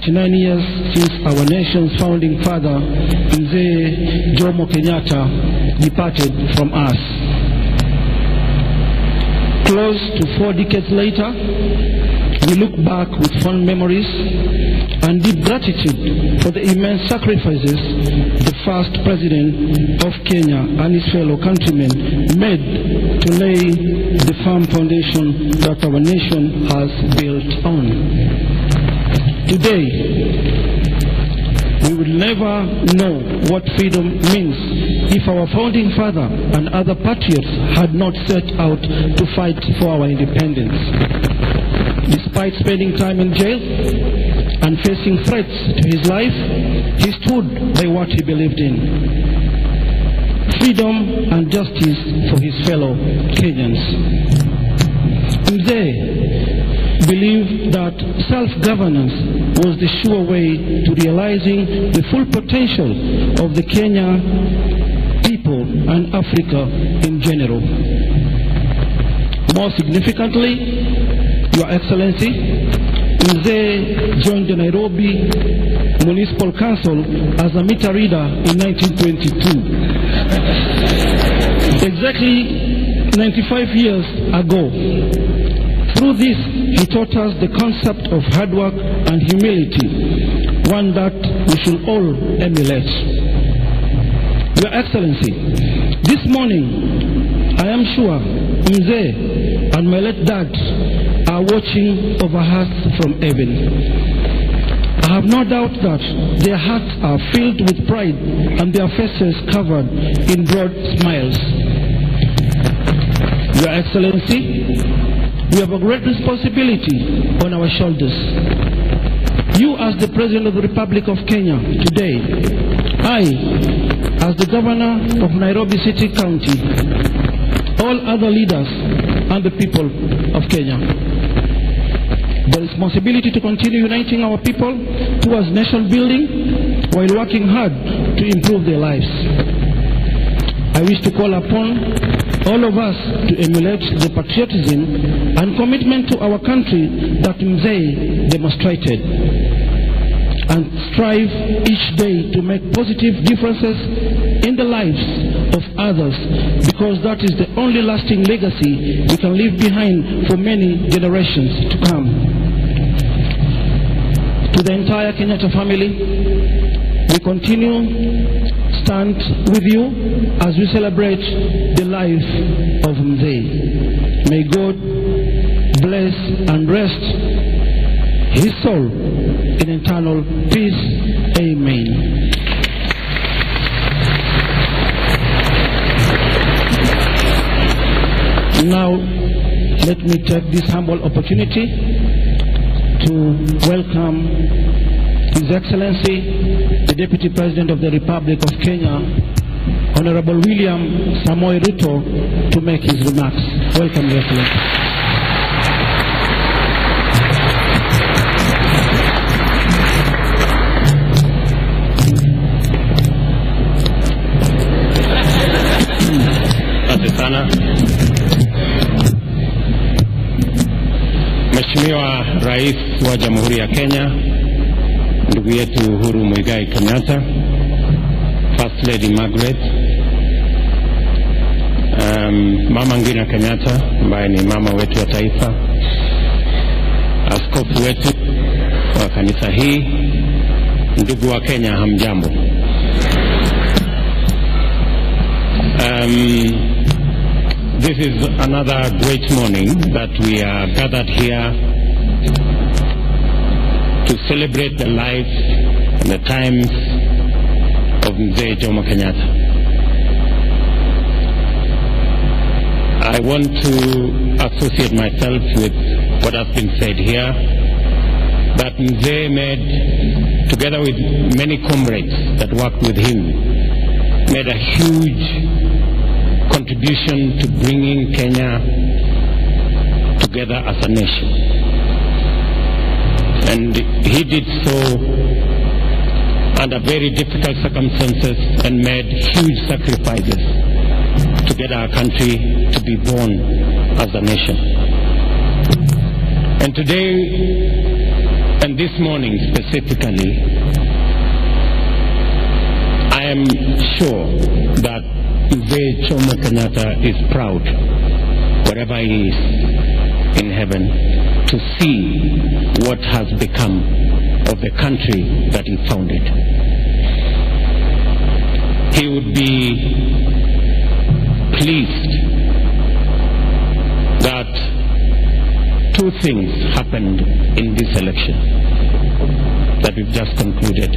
39 years since our nation's founding father, Mzee Jomo Kenyatta, departed from us. Close to 4 decades later, we look back with fond memories and deep gratitude for the immense sacrifices the first president of Kenya and his fellow countrymen made to lay the firm foundation that our nation has built on. Today, we will never know what freedom means if our founding father and other patriots had not set out to fight for our independence. Despite spending time in jail and facing threats to his life, he stood by what he believed in: freedom and justice for his fellow Kenyans. Mzee believed that self-governance was the sure way to realizing the full potential of the Kenya people and Africa in general. More significantly, Your Excellency, Mzee joined the Nairobi Municipal Council as a meter reader in 1922. Exactly 95 years ago. Through this, he taught us the concept of hard work and humility, one that we should all emulate. Your Excellency, this morning, I am sure Mzee and my late dad are watching over us from heaven. I have no doubt that their hearts are filled with pride and their faces covered in broad smiles. Your Excellency, we have a great responsibility on our shoulders. You as the President of the Republic of Kenya today, I as the Governor of Nairobi City County, all other leaders and the people of Kenya. The responsibility to continue uniting our people towards nation building while working hard to improve their lives. I wish to call upon all of us to emulate the patriotism and commitment to our country that Mzee demonstrated, and strive each day to make positive differences in the lives of others, because that is the only lasting legacy we can leave behind for many generations to come. To the entire Kenyatta family, we continue stand with you as we celebrate the life of Mzee. May God bless and rest his soul in eternal peace. Amen. Now, let me take this humble opportunity to welcome His Excellency, the Deputy President of the Republic of Kenya, Honorable William Samoei Ruto, to make his remarks. Welcome, Your Excellency. Mheshimiwa Rais wa Jamhuri ya Kenya, ndugu yetu Uhuru Muigai Kenyatta, First Lady Margaret, Mama Ngina Kenyatta ambaye ni mama wetu wa taifa, askofu wetu wa kanisa hii, ndugu wa Kenya, hamjambo. This is another great morning that we are gathered here to celebrate the life and the times of Mzee Jomo Kenyatta. I want to associate myself with what has been said here, that Mzee made, together with many comrades that worked with him, made a huge contribution to bringing Kenya together as a nation. And he did so under very difficult circumstances and made huge sacrifices to get our country to be born as a nation. And today And this morning specifically, I am sure that Mzee Jomo Kenyatta is proud, wherever he is in heaven, to see what has become of the country that he founded. He would be pleased that two things happened in this election that we've just concluded.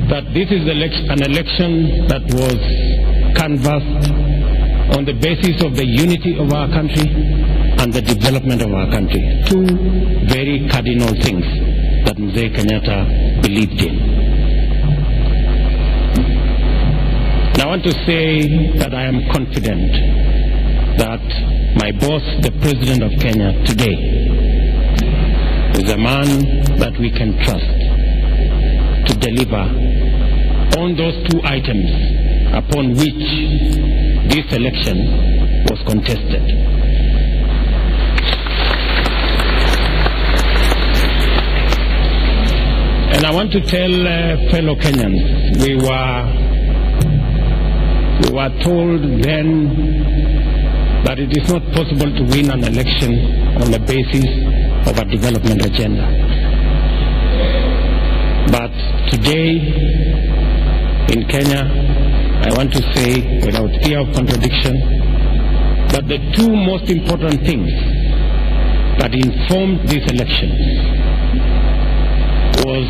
That this is an election that was canvassed on the basis of the unity of our country and the development of our country. Two very cardinal things that Mzee Kenyatta believed in. Now, I want to say that I am confident that my boss, the President of Kenya today, is a man that we can trust to deliver on those two items upon which this election was contested. And I want to tell fellow Kenyans, we were told then that it is not possible to win an election on the basis of a development agenda. But today in Kenya, I want to say without fear of contradiction that the two most important things that informed this election was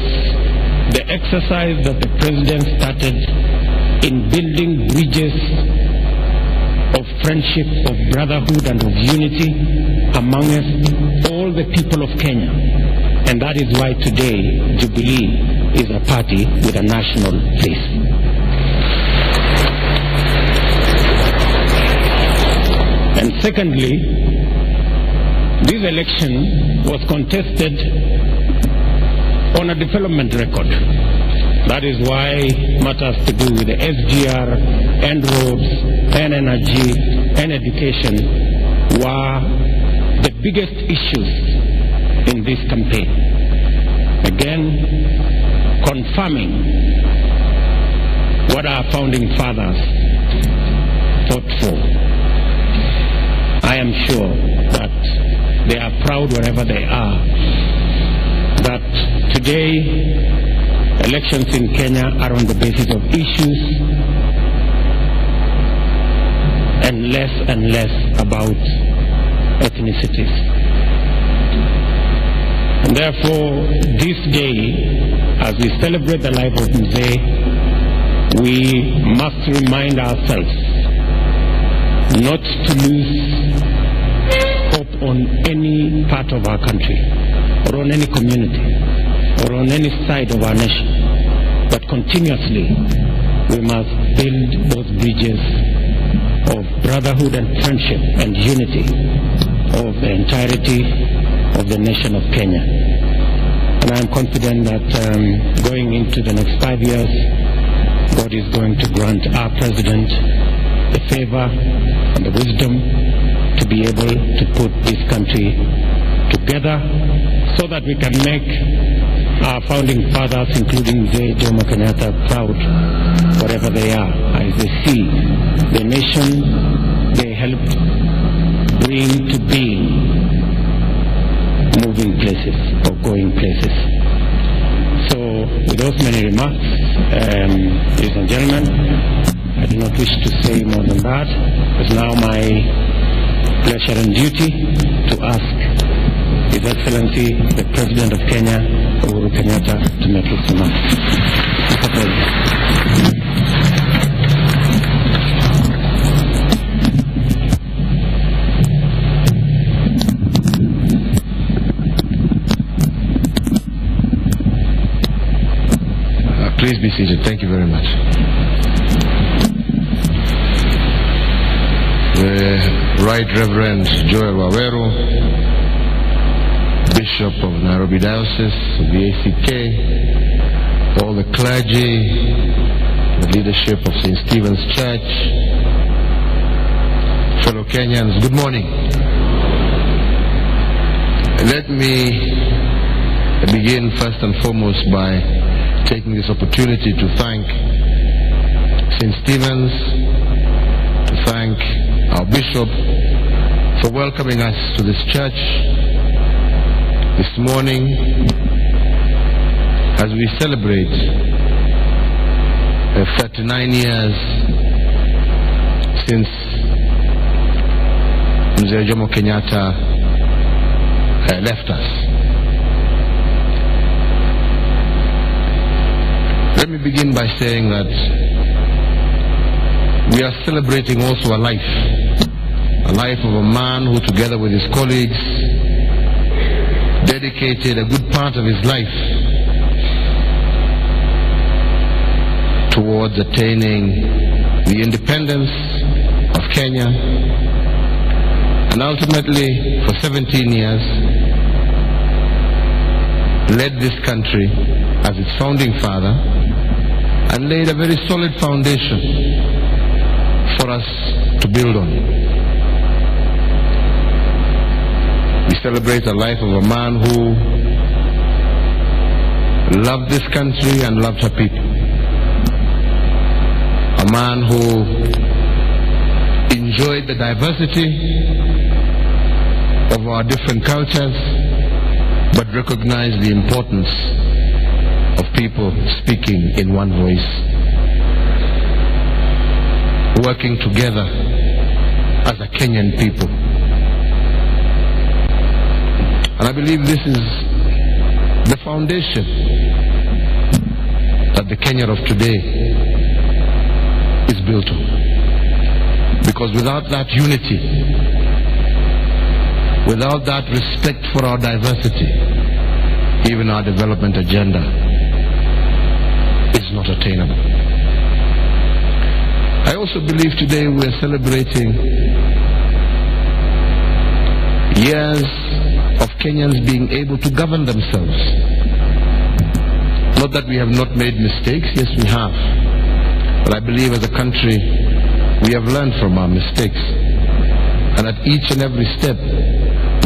the exercise that the President started in building bridges of friendship, of brotherhood, and of unity amongst all the people of Kenya. And that is why today Jubilee is a party with a national face. And secondly, this election was contested on a development record. That is why matters to do with the SGR and roads and energy and education were the biggest issues in this campaign. Again, confirming what our founding fathers fought for. I am sure that they are proud wherever they are that today elections in Kenya are on the basis of issues and less about ethnicities. And therefore, this day, as we celebrate the life of Mzee, we must remind ourselves not to lose hope on any part of our country, or on any community, or on any side of our nation, but continuously we must build those bridges of brotherhood and friendship and unity of the entirety of the nation of Kenya. And I am confident that going into the next 5 years, God is going to grant our President the favor and the wisdom to be able to put this country together so that we can make our founding fathers, including Mzee Jomo Kenyatta, proud wherever they are, as they see the nation they helped bring to being moving places or going places. So with those many remarks, ladies and gentlemen, I do not wish to say more than that. It's now my pleasure and duty to ask His Excellency, the President of Kenya, Uhuru Kenyatta, to make his remarks. Mr. President. Please be seated. Thank you very much. The Right Reverend Joel Waweru, Bishop of Nairobi Diocese of the ACK, all the clergy, the leadership of St. Stephen's Church, fellow Kenyans, good morning. Let me, I begin first and foremost by taking this opportunity to thank St. Stephen's, to thank our Bishop for welcoming us to this church this morning as we celebrate 39 years since Mzee Jomo Kenyatta left us. Let me begin by saying that we are celebrating also a life of a man who, together with his colleagues, dedicated a good part of his life towards attaining the independence of Kenya, and ultimately for 17 years led this country as its founding father and laid a very solid foundation for us to build on. We celebrate the life of a man who loved this country and loved her people. A man who enjoyed the diversity of our different cultures, but recognized the importance of people speaking in one voice, working together as a Kenyan people. And I believe this is the foundation that the Kenya of today is built on. Because without that unity, without that respect for our diversity, even our development agenda is not attainable. I also believe today we are celebrating years of Kenyans being able to govern themselves. Not that we have not made mistakes, yes we have. But I believe as a country we have learned from our mistakes, and at each and every step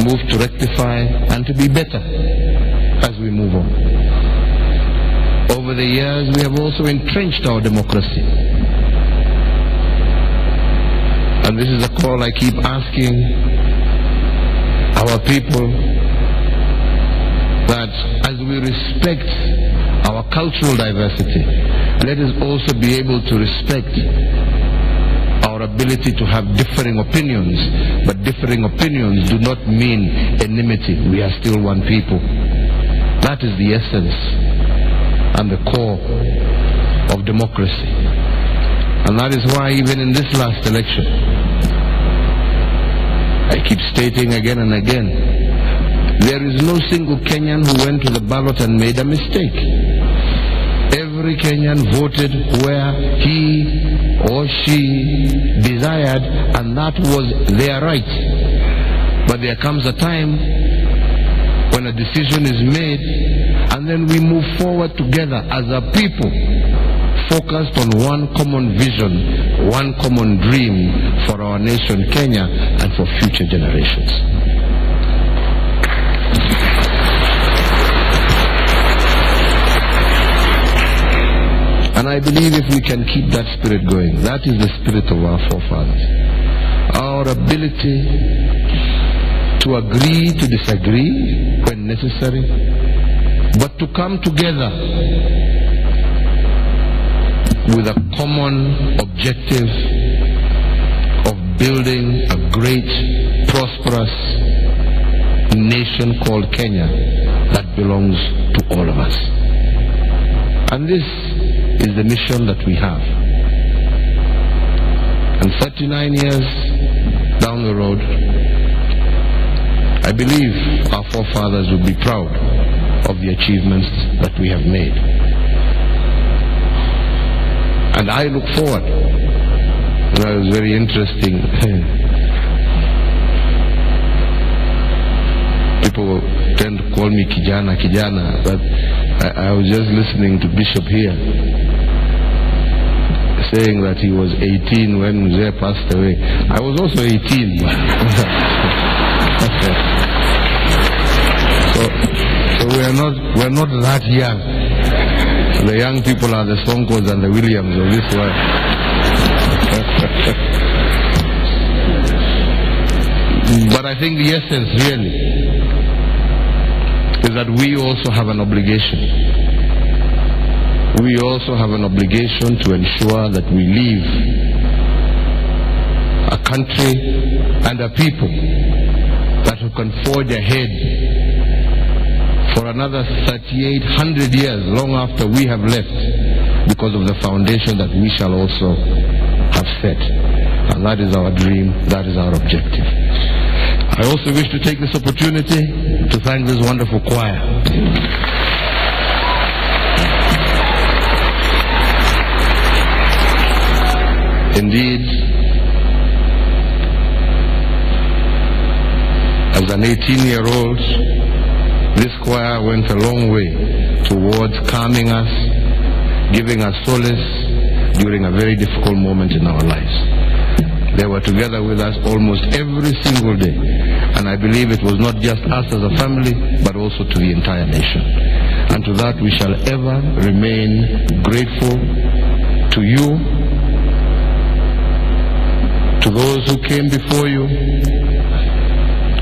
move to rectify and to be better as we move on. Over the years we have also entrenched our democracy. And this is a call I keep asking our people, that as we respect our cultural diversity, let us also be able to respect our ability to have differing opinions. But differing opinions do not mean enmity. We are still one people. That is the essence and the core of democracy. And that is why even in this last election, I keep stating again and again, there is no single Kenyan who went to the ballot and made a mistake. Every Kenyan voted where he or she desired, and that was their right. But there comes a time when a decision is made, and then we move forward together as a people, focused on one common vision, one common dream for our nation Kenya and for future generations. And I believe if we can keep that spirit going, that is the spirit of our forefathers. Our ability to agree to disagree when necessary, but to come together with a common objective of building a great, prosperous nation called Kenya that belongs to all of us. And this is the mission that we have. And 39 years down the road, I believe our forefathers will be proud of the achievements that we have made. And I look forward. That was very interesting. People tend to call me Kijana, Kijana, but I was just listening to Bishop here saying that he was 18 when Mzee passed away. I was also 18. So we we're not that young. The young people are the Sonkos and the Williams of this world. But I think the essence really is that we also have an obligation. We also have an obligation to ensure that we leave a country and a people that who can forge ahead for another 3,800 years, long after we have left, because of the foundation that we shall also have set. And that is our dream, that is our objective. I also wish to take this opportunity to thank this wonderful choir. Indeed, as an 18-year-old, this choir went a long way towards calming us, giving us solace during a very difficult moment in our lives. They were together with us almost every single day, and I believe it was not just us as a family, but also to the entire nation. And to that we shall ever remain grateful to you, to those who came before you.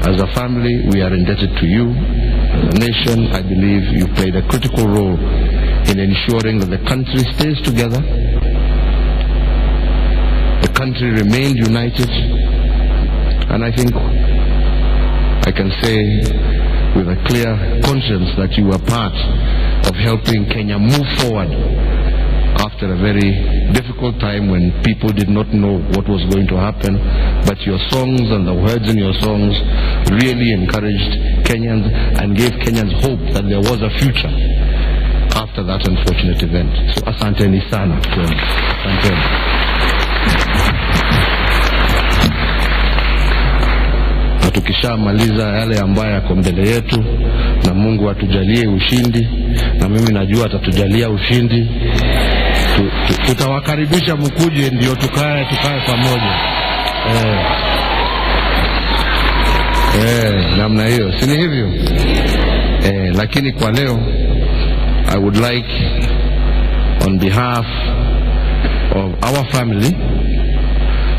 As a family, we are indebted to you. As a nation, I believe you played a critical role in ensuring that the country stays together. The country remained united. And I think I can say with a clear conscience that you were part of helping Kenya move forward after a very difficult time when people did not know what was going to happen. But your songs and the words in your songs really encouraged Kenyans and gave Kenyans hope that there was a future after that unfortunate event. So asanteni sana. Asanteni. Na tukishamaliza yale ambayo yako mbele yetu, na Mungu atujalie ushindi, na mimi najua atatujalia ushindi, tutawakaribisha mkuje ndio tukae pamoja. Namna hiyo, si hivyo? Lakini kwa leo I would like, on behalf of our family,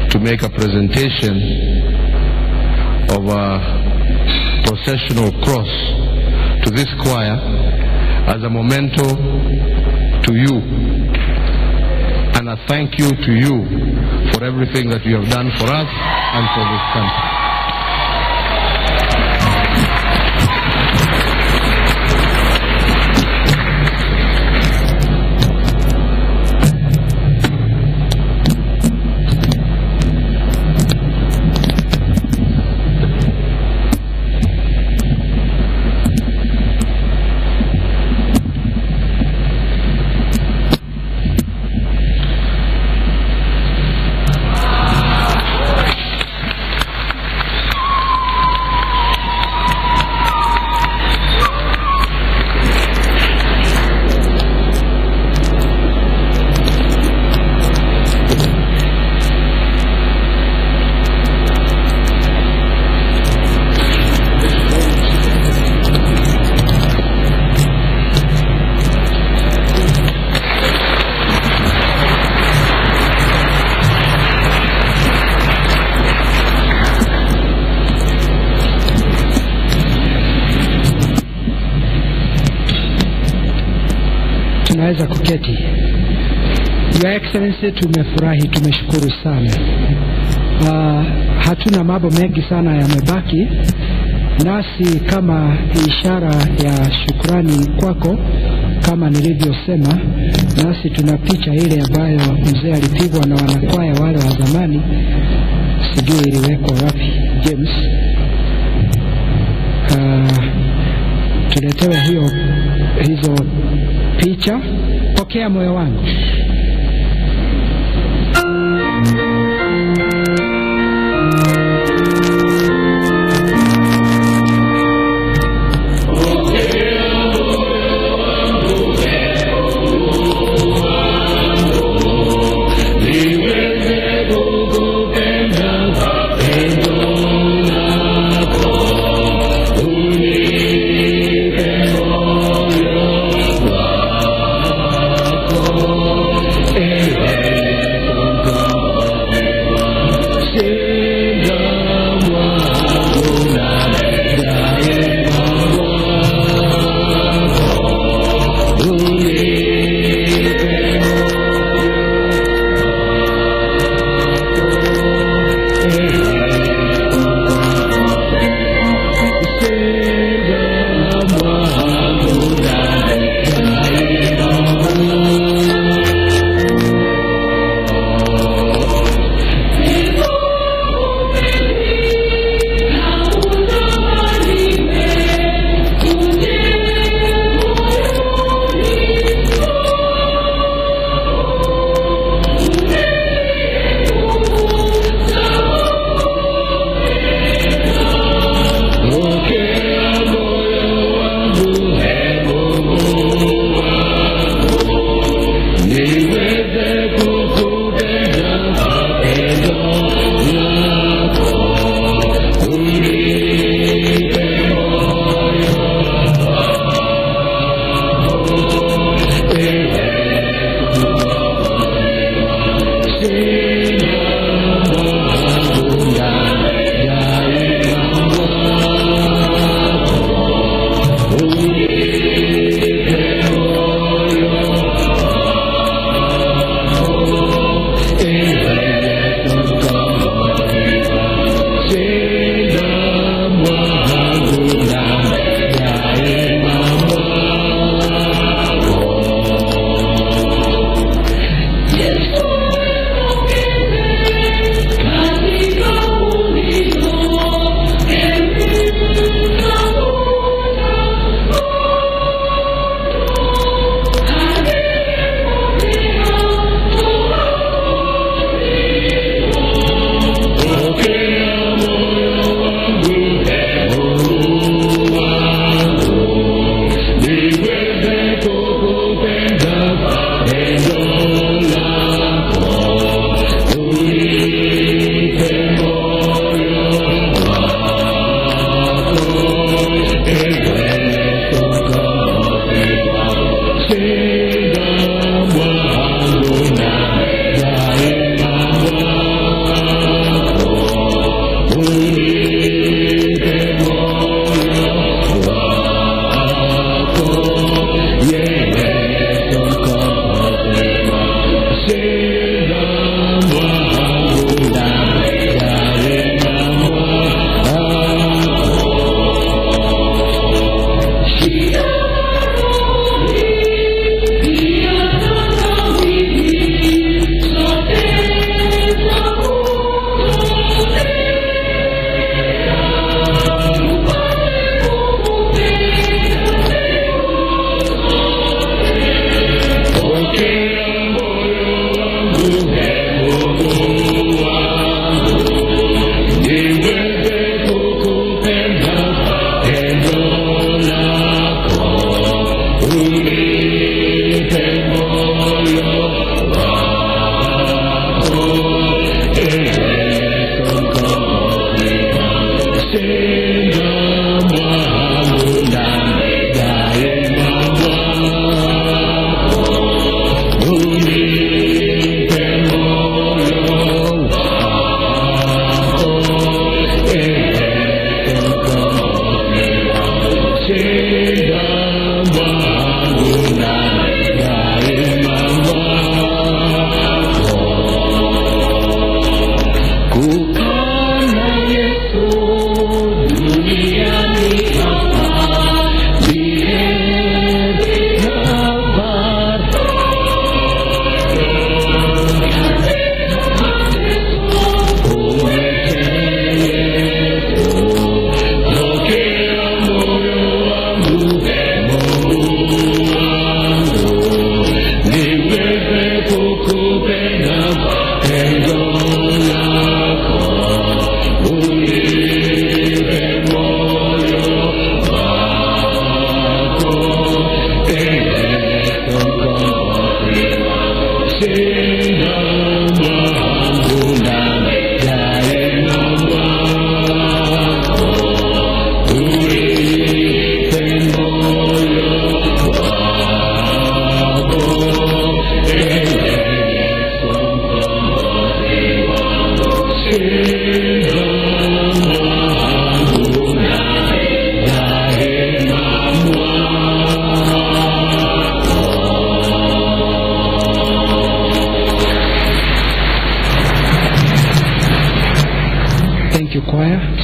to make a presentation of a processional cross to this choir as a memento to you, and a thank you to you for everything that you have done for us and for this country. Tunaweza kuketi. Your Excellency, tumefurahi, tumeshukuru sana. Hatuna mambo mengi sana yamebaki, nasi kama ishara ya shukrani kwako, kama nilivyosema, nasi tuna picha ile ambayo mzee alipigwa na wanakwaya wale wa zamani, sijui iliwekwa wapi James. Tuletewe hizo picha. Pokea moyo wangu. Oh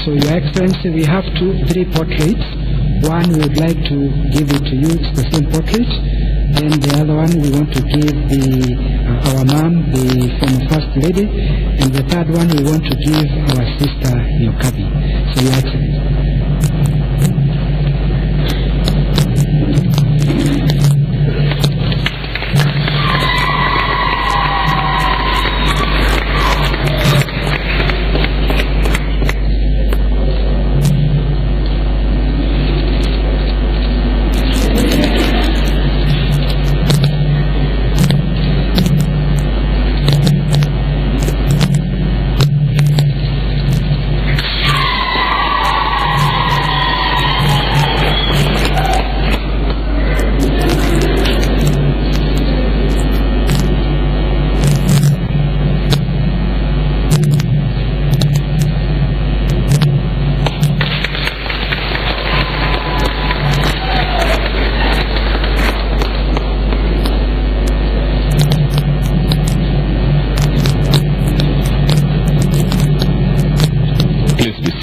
So, Your Excellency, we have three portraits. One we would like to give it to you, it's the same portrait. Then the other one we want to give our mom, the former First Lady. And the third one we want to give our sister, Yokabi. So, Your Excellency.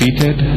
seated.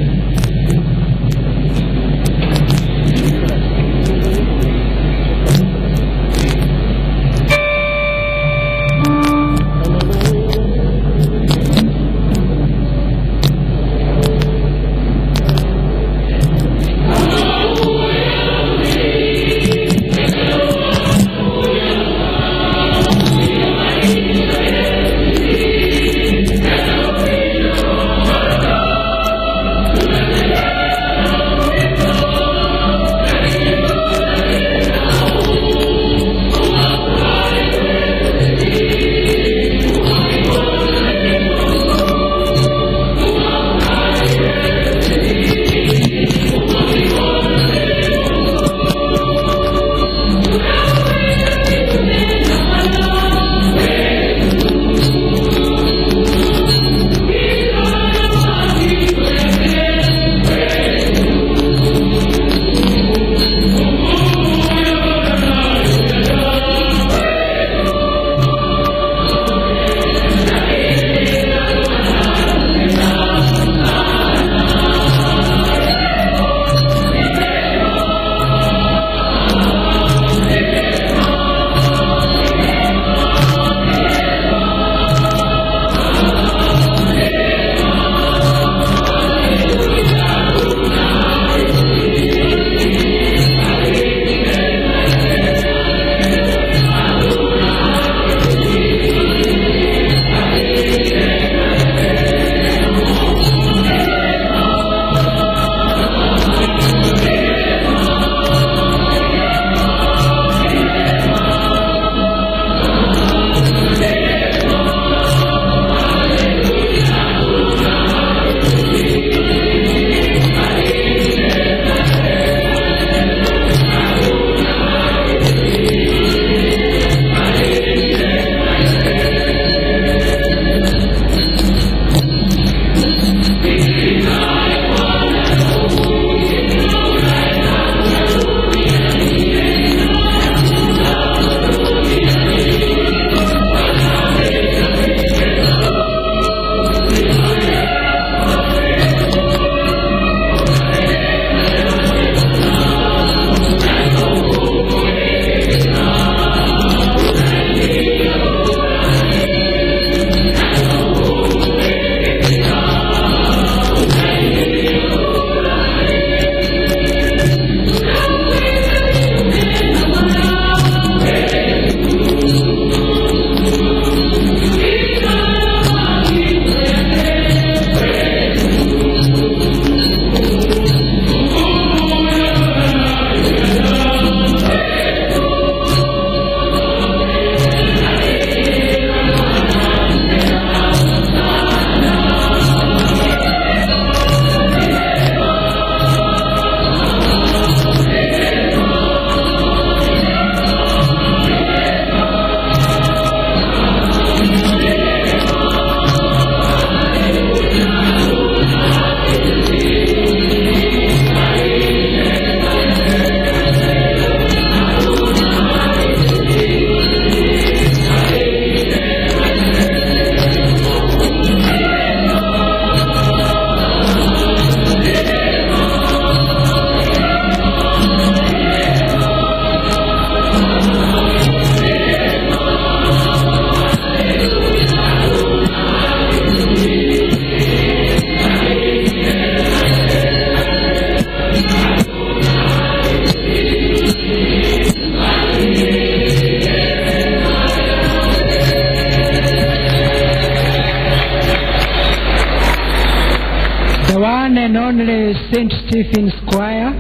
and only St. Stephen's Choir.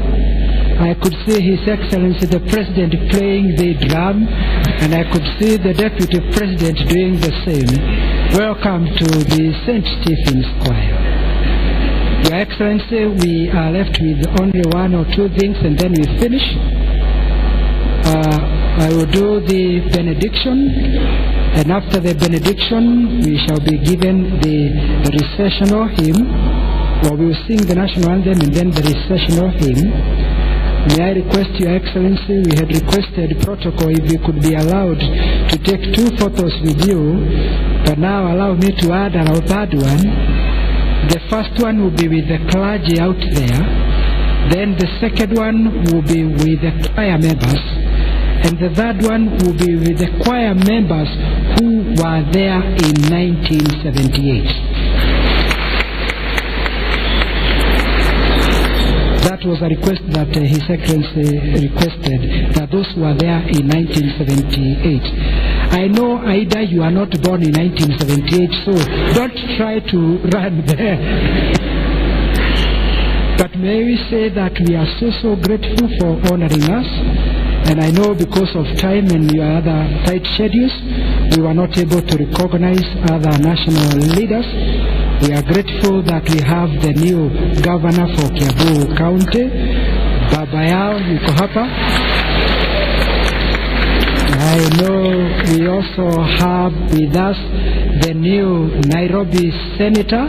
I could see His Excellency the President playing the drum, and I could see the Deputy President doing the same. Welcome to the St. Stephen's Choir. Your Excellency, we are left with only one or two things and then we finish. I will do the benediction, and after the benediction we shall be given the recessional hymn, or we will sing the national anthem and then the recessional hymn. May I request Your Excellency, we had requested protocol if we could be allowed to take 2 photos with you, but now allow me to add an third one. The first one will be with the clergy out there. Then the second one will be with the choir members. And the third one will be with the choir members who were there in 1978. That was a request that His Excellency requested, that those who were there in 1978. I know, Aida, you are not born in 1978, so don't try to run there. But may we say that we are so grateful for honoring us. And I know because of time and your other tight schedules, we were not able to recognize other national leaders. We are grateful that we have the new governor for Kiambu County, Baba Yao yuko hapa. I know we also have with us the new Nairobi Senator.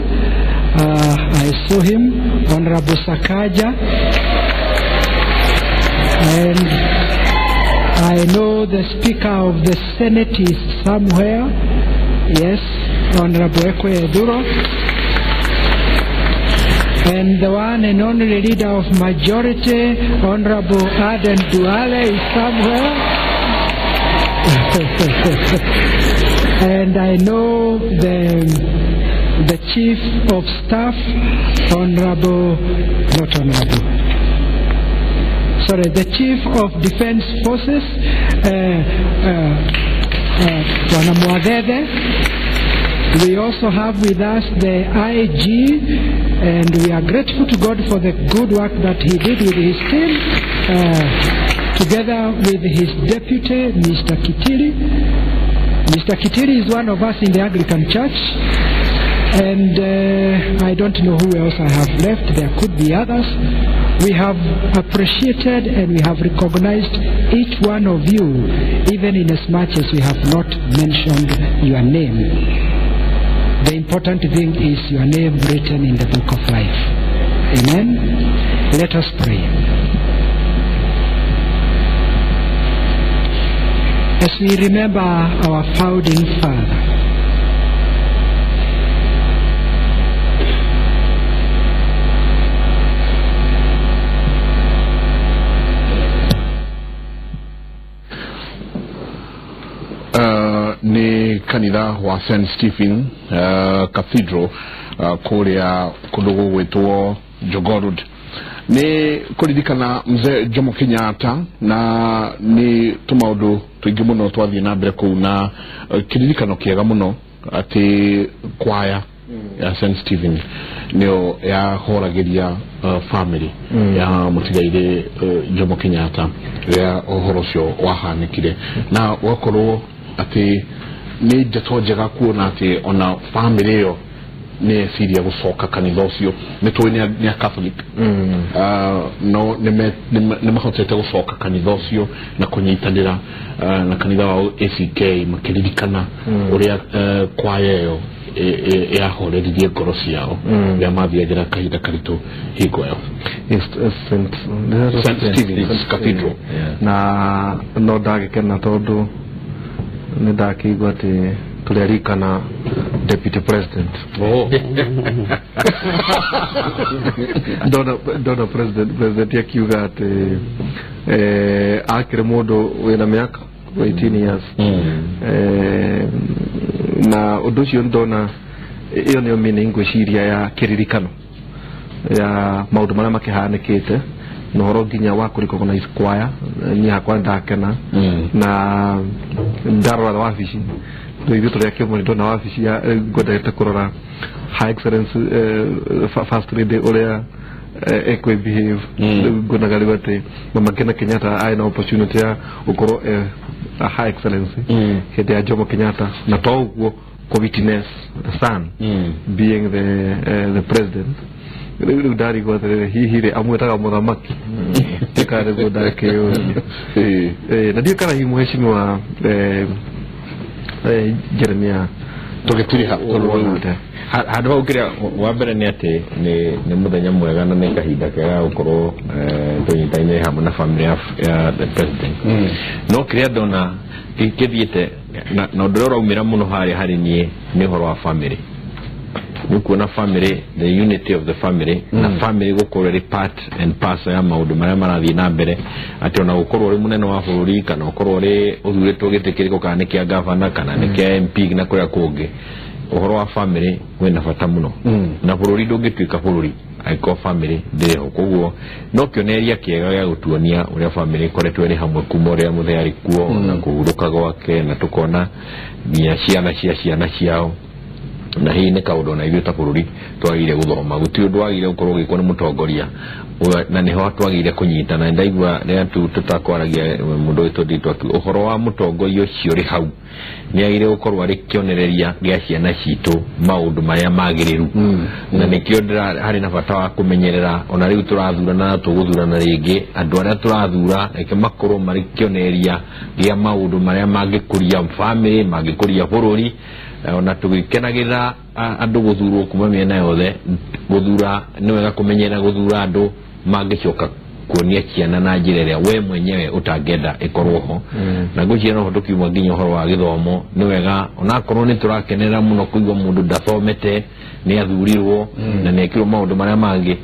I saw him, Honorable Sakaja. And I know the Speaker of the Senate is somewhere. Yes, Honorable Ekwe Eduro. And the one and only leader of majority, Honorable Aden Duale, is somewhere. And I know the Chief of Staff, the Chief of Defense Forces, Bwana Mwadede. We also have with us the IG, and we are grateful to God for the good work that he did with his team, together with his deputy, Mr. Kitili. Mr. Kitili is one of us in the Anglican Church, and I don't know who else I have left. There could be others. We have appreciated and we have recognized each one of you, even in as much as we have not mentioned your name. The important thing is your name written in the book of life. Amen. Let us pray. As we remember our founding father, ni kanitha wa St. Stephen Cathedral kuria kundu gwitwo Jogorod. Ni kuririkana mzee Jomo Kenyatta, na ni tumaudu twingi muno twathie na mbere kuu, na kiririkano kiega muno ati kwaya ya St. Stephen nio ya horagiria family ya mutigaire Jomo Kenyatta ya uhoro cio wahanikire, na wakorwo ati ni ndeto njega kuona ati ona family yo ni siria gucoka kanitha ucio mitwe ni a Catholic. No ni mahotete gucoka kanitha ucio na kunyitanira na kanitha wa ACK makiririkana uria kwaya yo ya horeririe ngoro ciao ya mathiagira kahinda karitu hingo yo St. Stephen's Cathedral. Na no ndagikena tondu ni ndakigwa ati tuliarikana Deputy President. Dona President yakiuga ati akire mundu wina miaka 18 years. Na undu ucio ndona iyo niyo meaning gwiciria ya kiririkano ya maundu maria makihanikite no horo nginya wa recognize kwaya ni hakwa ndakena na ndarora wabici ndo ithu turi akio monitor na wabici ya godete kurora High Excellency First Lady uria ekwe behave gonagari bate mama Kenyatta aina opportunity ya ukoro High Excellency hede ya Jomo Kenyatta na toguo ko witness son being the president. Udari kwa hihire amwetaga muthamaki tekare godake yo na dio kana himu heshimiwa Jeremia tugituri handu ukiria wa mbere ni ati ni muthenya mwega na ni kahinda kega gukorwo tunyitaine hamwe na family ya the president. No kiria ndona kithiete na ndorora umira muno hari ni horo wa family nukuona family, the unity of the family, na family gukorwo ri part and parcel ya maundu maria marathii na mbere, ati ona gukorwo ri munene wa bururi kana gukorwo ri uthuritwo gitikiriko kana ni kia governor kana ni kia MP na kuria kungi, uhoro wa family wena bata muno na bururi ndungituika bururi aiko family ndio koguo no kioneria kiega ya gutuonia uria family koretwo ri hamwe kuma uria mutheari kuo na kuhuruka gwake na tukona nia ciana ciao na hii ni kaundu na ithuĩ ta bũrũri twagire guthoma guti undu wagire gukorwo gikwo ni mutongoria na niho twagire kunyitana ndaigua rĩa tutakwaragia mundu witu nditwa uhoro wa mutongoria ucio ri hau ni agire gukorwo ari kionereria gĩa ciana citu maundu maria magiriru na nikio hari na bata wa kumenyerera ona riu turathurana na tuguthurana ringi andu aria turathura eke makorwo mari kionereria gĩa maundu maria mangikuria family mangikuria bũrũri ona tugikenagira andu guthurwo kuma miena yothe guthura ni wega kumenyera guthura andu mangicoka kuonia ciana na njira ria we mwenyewe utangenda ikorwo ho na guciana ho tukiuma nginya horo wa githomo ni wega ona korwo ni turakenera muno kuigwa mundu ndathomete ni athurirwo na ni ekirwo maundu maria mangi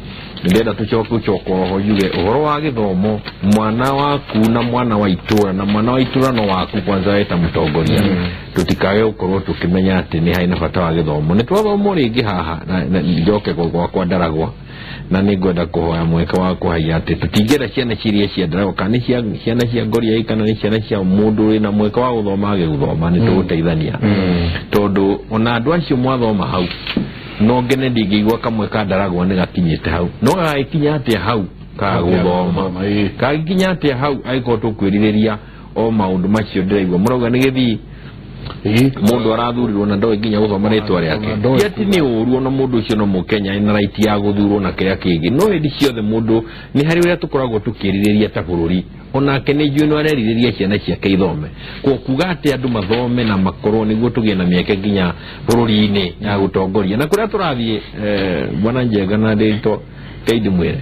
ndenda tucoko ho yuge uhoro wa githomo mwana waku na mwana wa itura na mwana wa itura no waku kwanza weta mutongoria tutikawe ukorwo tukimenya ati ni haina bata wa githomo ni twathomo ringi haha na njoke kwa Ndaragwa na ningwenda kuhoya mweka wa kuhaya ati tutingera ciana ciria cia Ndaragwa kana ciana cia Ngoria kana ni ciana cia mundu wi na mweka wa guthoma guthoma ni tuguteithania tondu ona andu acio mwathoma hau no ngene ndingĩigua kamwe ka Ndaragwa ni gakinyite hau no gaikinya atia hau ka guthoma gakinya atia hau aiko tukwiriria o maundu macio ndiraigua murauga ni githi mundu arathurirwo na ndoe nginya guthoma ritwa riake yati ni uru ona mundu ucio no mukenya ina right ya guthurwo na kiria kingi no hindi ciothe mundu ni hari uria tukoragwo tukiririria ta bururi onake ni njui no areririria ciana ciake ithome kuga ati andu mathome na makorwo niguo tugie na mieke nginya bururi-ini ya gutongoria na kuria turathie bwana Njenga na ndito Keidi Mwire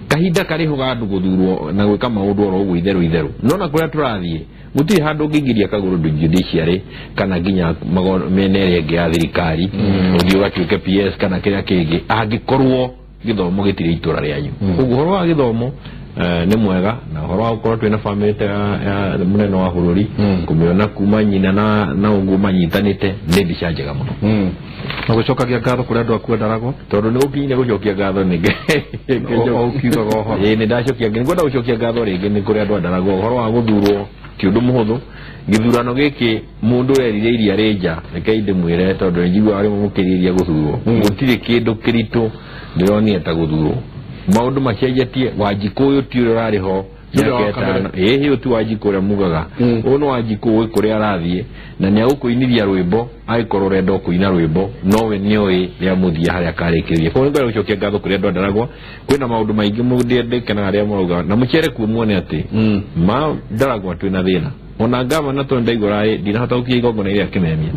kahinda kariho ga andu guthurwo na gwika maundu oro uguo itheru no na kuria turathie gutiri handu ngingiria kaguru judiciary kana nginya menere ngi ya thirikari uthio gatuike PS kana kiria kingi angikorwo githomo gitire itura rianyu uhoro wa githomo ni mwega na uhoro wa gukorwo twina family ya munene wa bururi kumiona kuma nyina na ungu manyitanite ni mbica njega muno na gucokagia ngatho kuri andu aku Ndaragwa tondu ni ukinyire gucokia ngatho ninge ukiugaga ho ni ndacokia ngi ngwenda gucokia ngatho ringi ni kuri andu Ndaragwa uhoro wa guthurwo ti undu muhuthu githurano giki mundu erire iria reja Keidi Mwire tondu njigua ari mukiriria guthurwo gutire kindu kiritu ndironi eta guthurwo maundu macenjetie Wanjiku ti urari ho hiyo tu Wanjiku ria mugaga uno Wanjiku kuri arathie na ni agukuiniria rwimbo aikorwo rendo kuina rwimbo nowe nioi ria muthia haria karekerie ko ngoro gucokia ngatho kuri andu Ndaragwa kwina maundu maingi mundendekana aria muruga na muchere kuumuone ati ma Ndaragwa twina thina ona gavana to ndaigora ndinahota gukiigongo na iria kimemia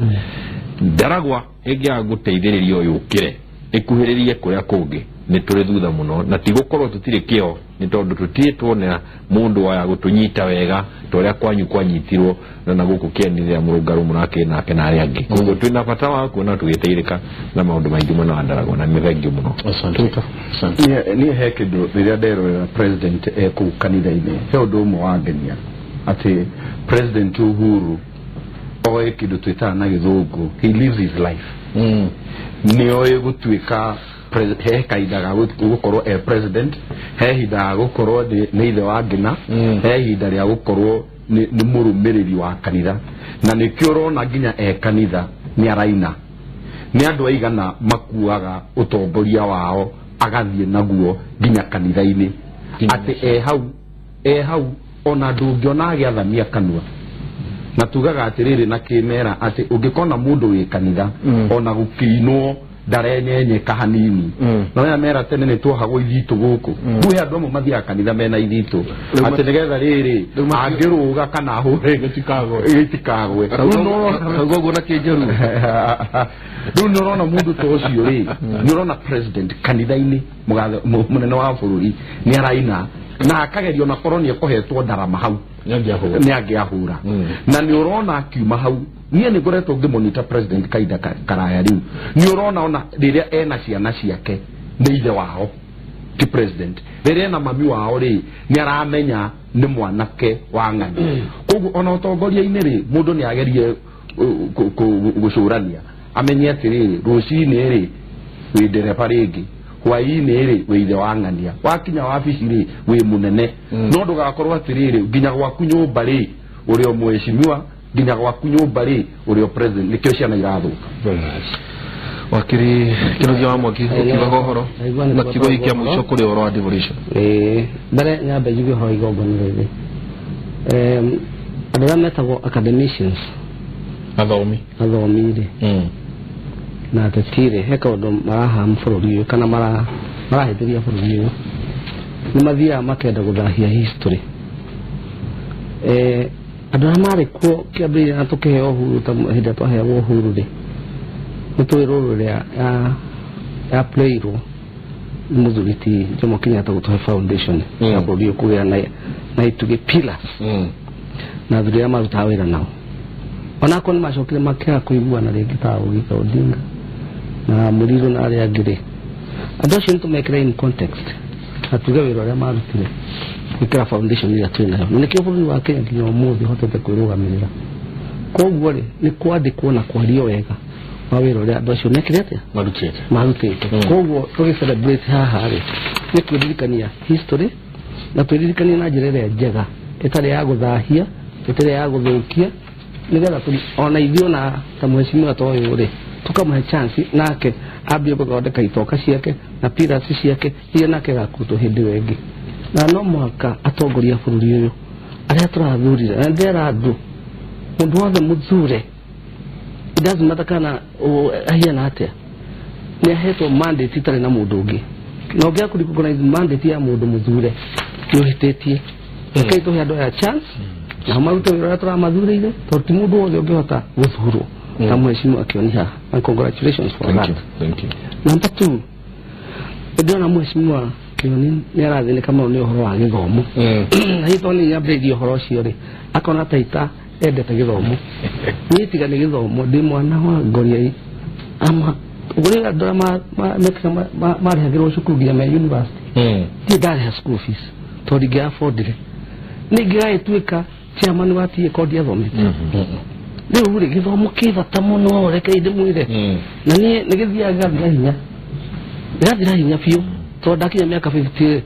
Ndaragwa ingia guteithiriria uyu ukire ikuhiririe kuria kungi ni turi thutha muno na tigukorwo tutire kio ni tondu tutire tuona mundu wa gutunyita wega toria kwanyu kwanyitirwo na guku kienithia murungaru munake nake na ari angi koguo twina bata wa kuona tugiteirika na maundu maingi muno wa Ndaragwa na mithengio muno asante ni he kindu riria nderorera president ku kanitha-ini he undu umwe wangenia ati President Uhuru oe kindu twitaga na githungu he lives his life ni oe gutuika he kahinda ga gukorwo president he hinda ga gukorwo ni ithe wa ngina he hinda ria gukorwo ni murumiriri wa kanitha na nikio rona nginya kanitha ni araina ni andu aigana makuaga utongoria wao agathie naguo nginya kanitha-ini ati hau ona ndungiona agiathamia kanua na tugaga atiriri na kimera ati ungikona mundu wi kanitha ona gukinwo ndarenyenyeka hanini no ya mera tene ni twohagwo ithitu guku buhe andu amwe mathia kanitha mena ithitu ati nigetha riri angiruga kana hure gitikagwe gugu na kijeru riu ni urona mundu to ucio ri ni urona president kanitha-ini munene wa bururi ni araina na akagerio na koroni ekohetwo ndarama hau nĩ angĩahũra na nĩ ũrona akiuma hau niĩ nĩ ngoretwo ngĩmonita president Kahinda Karaya rĩu nĩ ũrona ona rĩrĩa ena ciana ciake nĩ ithe wao ti president rĩrĩa ena mami wao rĩ nĩ aramenya nĩ mwanake wa ng'ani koguo ona ũtongoria-inĩ rĩ mũndũ nĩ agerie gũcũrania amenye atĩrĩrĩ rũcinĩ rĩ wĩ ndereba rĩngĩ hwaĩ-inĩ rĩ wĩ ithe wa ng'ania wakinya wabici rĩ wĩ mũnene no ndũgakorwo atĩrĩrĩ nginya gwaku nyũmba rĩ ũrĩ o mheshimiwa nginya gwaku nyũmba rĩ ũrĩ o president nĩkĩo ciana irathũka wakiri Kĩnũthia wa Mwangi ukiuga ũhoro na kiugo gĩkĩ mũico kũrĩ ũhoro wa devolution mbere nyambe njuge ũhoro igongona rĩrĩ andũ arĩa metagwo academicians athomi rĩ na atetire he kaũndũ marahamu bũrũri ũyũ kana marahĩmbĩria bũrũri ũyũ nĩ mathiaga makenda gũthahia history andũ arĩa marĩ kuo kĩambĩrĩria na tũkĩheo ũhuru ta hĩndĩ twaheagwo ũhuru rĩ nĩ tũĩ rũrũ rĩa yaplayirwo nĩ mũthuri ti Jomo Kenyatta gũtũhe foundation ya bũrũri ũyũ kũgĩa na itugĩ pillars na athuri arĩa marutaga wĩra nao onako nĩ macokire makĩaga kũiguana rĩngĩ ta Oginga Odinga na Mũrirũ na arĩa angĩ rĩ andũ acio nĩ tũmekĩra in context na tuge wĩra ũrĩa marutire gwĩkĩra foundation ĩrĩa twĩ nayo na nĩkĩo bũrũri wa Kenya nginya ũmũthĩ ũhotete kwĩrũgamĩrĩra koguo rĩ nĩ kwandĩkwo na kwario wega wa wĩra ũrĩa andũ acio mekire atĩa marutĩte koguo tũgĩ-celebrate haha rĩ nĩ kwĩririkania history na twĩririkania na njĩra ĩrĩa njega ĩtarĩ ya gũthahia ĩtarĩ ya gũthũkia nĩgetha ona ithuĩ na ta mheshimiwa ta ũyũ rĩ tukamũhe chance nake ambie gũthondeka itoka ciake na pillars ciake iria nake gakutwo hĩndĩ ĩyo ĩngĩ na no mũhaka atongoria bũrũri ũyũ arĩa tũrathurire na ndera andũ mũndũ wothe mũthure it doesn't matter kana ahiana atĩa nĩ ahetwo mandate itarĩ na mũndũ ũngĩ na ũngĩaga kũrecognize mandate ya mũndũ mũthure nĩ ũhĩtĩtie reke tũhe andũ aya chance na marute wĩra ũrĩa tũramathurĩire tondũ ti mũndũ wothe ũngĩhota gũthurwo ta mheshimiwa Kioni haha and congratulations for that. Thank you. Number 2 ndĩrona mheshimiwa Kioni nĩ arathĩnĩka mũno nĩ ũhoro wa gĩthomo na hĩtwo nĩ nyambĩrĩirie ũhoro ũcio rĩ akona taita endete gĩthomo niĩ tiga nĩ gĩthomo ndĩ mwana wa Ngoriai ama ũgũrĩra andũ arĩa marĩhagĩrwo cukuru nginya me university ti ndarĩha school fees tondũ ingĩabondire nĩngĩgagĩtuĩka chairman wa TIE kodi athomete rĩu rĩ gĩthomo kĩ bata mũno reke ndĩmwĩre na niĩ nĩgĩthiaga gĩgathira hinya biũ tondũ ndakinya mĩaka 50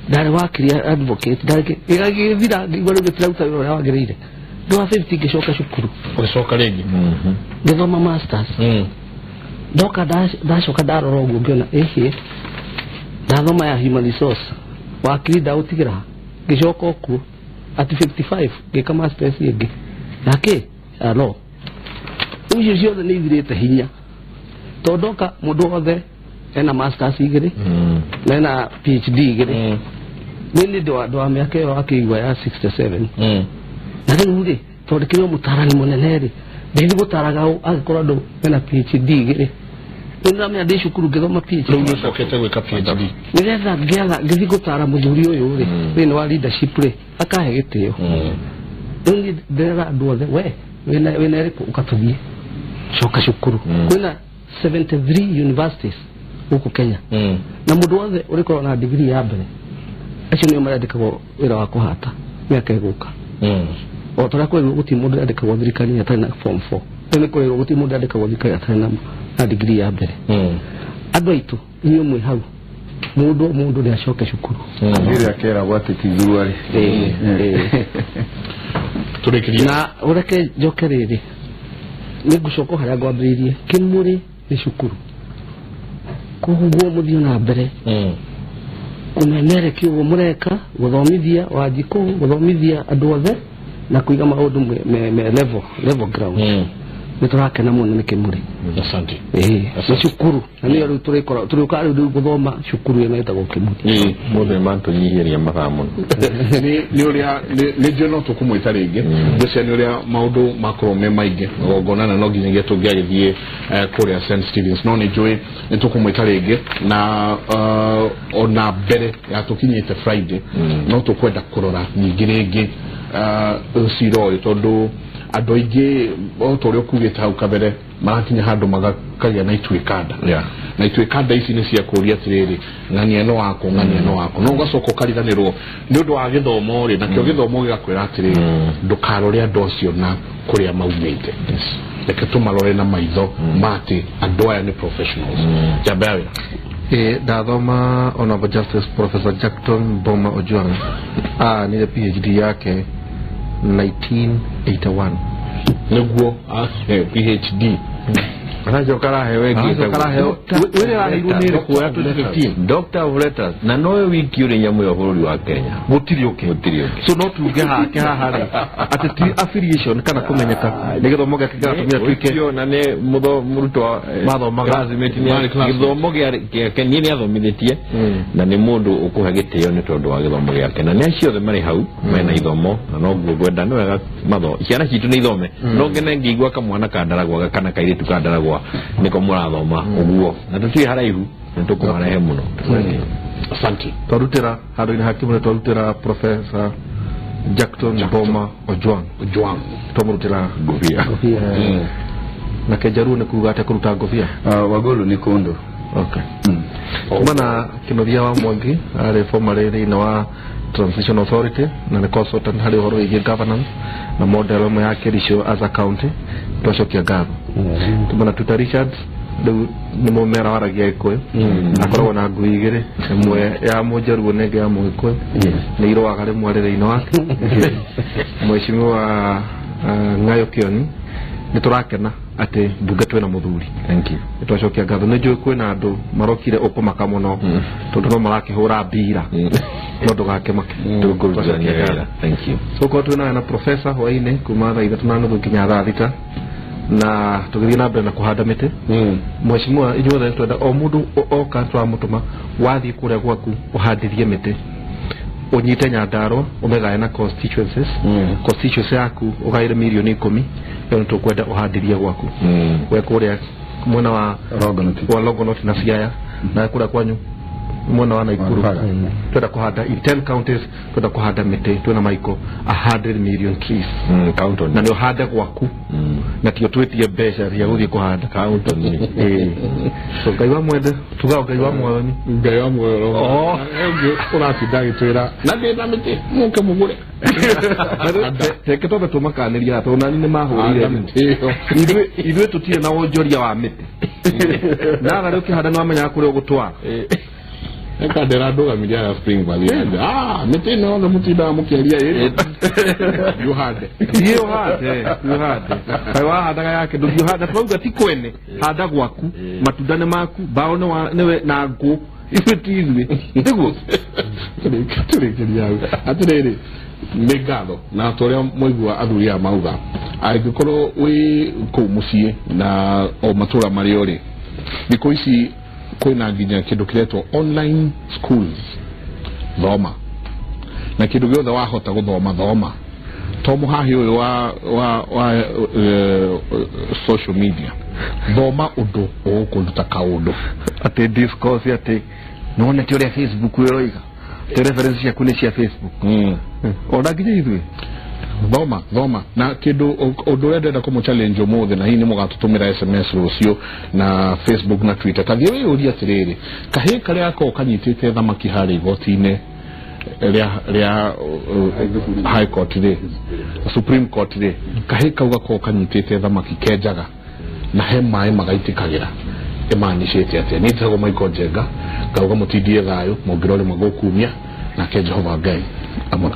ndarĩ wakiria advocate gĩgagĩthira ngĩigua rĩu gĩtiraruta wĩra ũrĩa wagĩrĩire ndwa 50 ngĩcoka cukuru ũgĩcoka rĩngĩ ngĩthoma masters ndoka ndacoka ndarora ũguo ngĩona ndathoma ya human resource wakiri ndaũtigĩra ngĩcoka okuo at 55 ngĩka masters ĩngĩ yake alo ucio ciothe nĩ ithirĩte hinya tondũ ndoka mũndũ wothe ena masters igĩrĩ na ena PhD igĩrĩ nĩ ndĩ wa mĩaka ĩyo akĩigua ya 67 na rĩu rĩ tondũ kĩrĩ mũtarani mũnene rĩ ndĩthi gũtaraga agĩkorwo andũ mena PhD igĩrĩ nĩramenya ndĩ cukuru ngĩthoma PhD rĩu nĩũcokete gwĩka PhD nĩgetha ngĩthi gũtara mũthuri ũyũ rĩ thĩinĩ wa leadership rĩ akahe gĩtĩo rĩu ndĩrera andũ othe we wĩna ĩrĩkũ ũkatũthiĩ coka cukuru kwĩna 73 universities gũkũ Kenya na mũndũ wothe ũrĩkorwo na degree ya mbere acio nĩo marandĩkagwo wĩra wa kũhata mĩaka ĩgũka o tũrĩa kwĩrwo gũtirĩ mũndũ andĩkagwo thirikari atarĩ na form 4 nĩ kwĩrwo gũtirĩ mũndũ andĩkagwo thirikari atarĩ na degree ya mbere andũ aitũ inyuĩ mwĩ hau mũndũ nĩ acoke cukuru rĩrĩa keragwo atĩ ti thuarĩ tũrĩkĩrie na ũreke njoke rĩrĩ nĩ ngũcoka harĩa ngwambĩrĩirie kĩmũrĩ nĩ cukuru koguo mũthiĩ na mbere kũmemerekia ũguo mũreka gũthomithia Wanjikũ gũthomithia andũ othe na kũiga maũndũ me level ground niturakena muno ni kimuri asante cukuru na ni ru turikora ru guthoma cukuru ino itagwo kimuri mothe mantu nyihiria mathaa muno ni uria ni jono tukumwita ringi ndese ni uria maundu makoro me maingi gogonana no nginyagia tungiagithie kuria St Stevens no ni joy ni tukumwita ringi na ona mbere ya tukinyite Friday no tukwenda kurora nyingi ringi siro tondu andu aingi otore okugita hau kabere marakinya handu magakagia na itwikanda na itwikanda ici ni cia kuria tiriri ngani eno wako no gacoka kariganirwo ni undu wa githomo ri na kio githomo gigakwira atiriri ndukarore andu acio na kuria maumite reke tumarore na maitho mati andu aya ni professionals jabawe ndathoma Honorable Justice Professor Jackton Boma Ojwang ni PhD yake 1981 neguo PhD anacho kala heweki wewe rahiru ni kwa 2015 Doctor of Letters na nowe wiki uri nyamu ya bururi wa Kenya gutirio so no tuge hake hahari ati affiliation kana kumenyeka nigithomo gake gatumira twike yo na ne muruto mathomo classmate ni githomo gake ni athomithitie na ni mundu ukuha gitio ni tondu wa githomo gake na ne ciothe mari hau mena ithomo na no gwenda no wega matho ciana citu ni ithome no ngene ngigwa kamwana kandaragwa kana kairitu kandaragwa niko murathoma uguo na tutui haraihu nitukumarehe muno asante twarutira handu-ini hakimu twarutira Professor Jackton Boma Ojwang twamurutira ngofia na kejaru ni kuga ate kuruta ngofia wagulu ni kundu kumana kinothia wa Mwangi ari formerly na wa Transition Authority na ni consultant hari horo igi governance na model mo ya Kerisho as a county twacokia ngatho tumana tuta Richard ni mumera waragia ikwe akoragwo na ngui igiri imwe ya mujeru nenge ya muikwe ni irwaga rimwe riri-ini wake mheshimiwa Ngayo Kioni ni turakena ati mbunge twina muthuri thank you twacokia ngatho ni njui kwina andu marokire ukumaka muno tondu no marakihura mbira no ndugakemake thank you so kwa twina na professor Waine kuma thaa 3:30 nginya thaa 6 na tugithii na mbere na kuhanda miti mheshimiwa inyuothe twenda o mundu oka twamutuma wathii kuria gwaku uhandirie miti unyite Nyandarua umegae na constituencies constituency yaku ugaire milioni 10 yo tukwenda uhandirie gwaku we kuria mwena wa Longonot na Siaya na kuria kwanyu mwena wa Naikuru twenda kuhanda in 10 counties twenda kuhanda miti twina maiko 100 million trees na ni uhande gwaku na tio twetie mbeca ya guthii kuhanda county so ngai wa mwende tuga ngai wa mwoni uratinda gitwira na ndina miti muke mugure teke tobe tumakaniria to nani ni mahurire ithuĩ tutirĩ na wonjoria wa mĩtĩ na rĩu kĩhanda no amenya kũrĩa ũgũtwara eka ndera ndoga milia ya Spring Valley miti no ndo mutinda mukiaria iri yuhande kai wa hadaga yake ndu yuhanda twauga ti kwene handa gwaku matundane maku baone wa newe na ngo ifetizwe ndiguo turekeria atiriri megalo na toria moigwa athuri a mauga aigikorwo wi ku mucie na o matura mariori biko ici kwina nginya kindu kiretwo online schools thoma na kindu giothe wahota guthoma thoma to muhahi uyu wa social media thoma undu ukuruta kaundu ati discourse ati none ti uri Facebook wiroiga te reference ya kune cia Facebook ona nginya ithui thoma na kindu undu ndenda kumu challenge umuthe na hii ni mugatutumira SMS rucio na Facebook na Twitter kathie we uria tiriri kahe kare ako kanyitite thamaki hari igoti-ini ria High Court ri Supreme Court ri kahe kauga ko kanyitite thamaki kenjaga na he mai magaitikagira imanishete ati ni tago Michael Jenga kauga mutidie thayo mugirore magokumia na ke Jehova Ngai amona